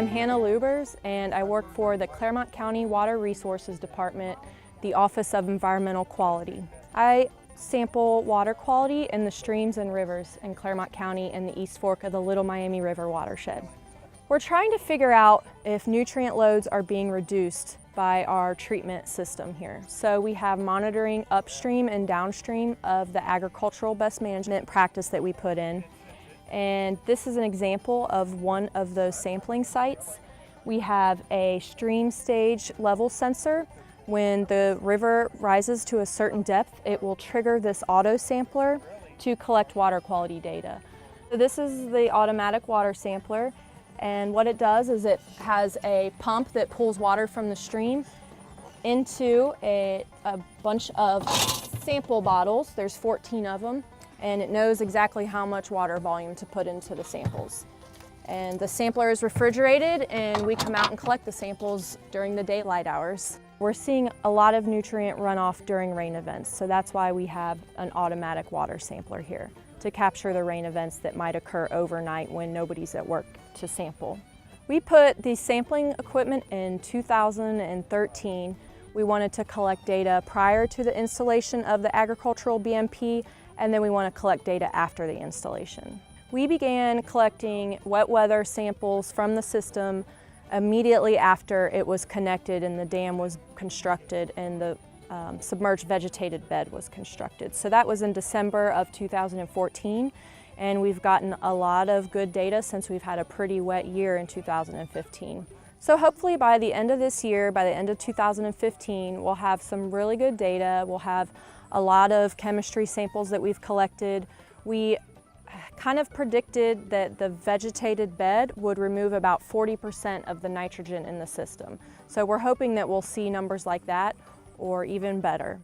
I'm Hannah Lubers, and I work for the Claremont County Water Resources Department, the Office of Environmental Quality. I sample water quality in the streams and rivers in Claremont County in the East Fork of the Little Miami River watershed. We're trying to figure out if nutrient loads are being reduced by our treatment system here. So we have monitoring upstream and downstream of the agricultural best management practice that we put in. And this is an example of one of those sampling sites. We have a stream stage level sensor. When the river rises to a certain depth, it will trigger this auto sampler to collect water quality data. So this is the automatic water sampler, and what it does is it has a pump that pulls water from the stream into a bunch of sample bottles. There's 14 of them, and it knows exactly how much water volume to put into the samples. And the sampler is refrigerated, and we come out and collect the samples during the daylight hours. We're seeing a lot of nutrient runoff during rain events, so that's why we have an automatic water sampler here, to capture the rain events that might occur overnight when nobody's at work to sample. We put the sampling equipment in 2013. We wanted to collect data prior to the installation of the agricultural BMP, and then we want to collect data after the installation. We began collecting wet weather samples from the system immediately after it was connected and the dam was constructed and the submerged vegetative bed was constructed. So that was in December of 2014, and we've gotten a lot of good data since we've had a pretty wet year in 2015. So hopefully by the end of this year, by the end of 2015, we'll have some really good data. We'll have a lot of chemistry samples that we've collected. We kind of predicted that the vegetated bed would remove about 40% of the nitrogen in the system. So we're hoping that we'll see numbers like that or even better.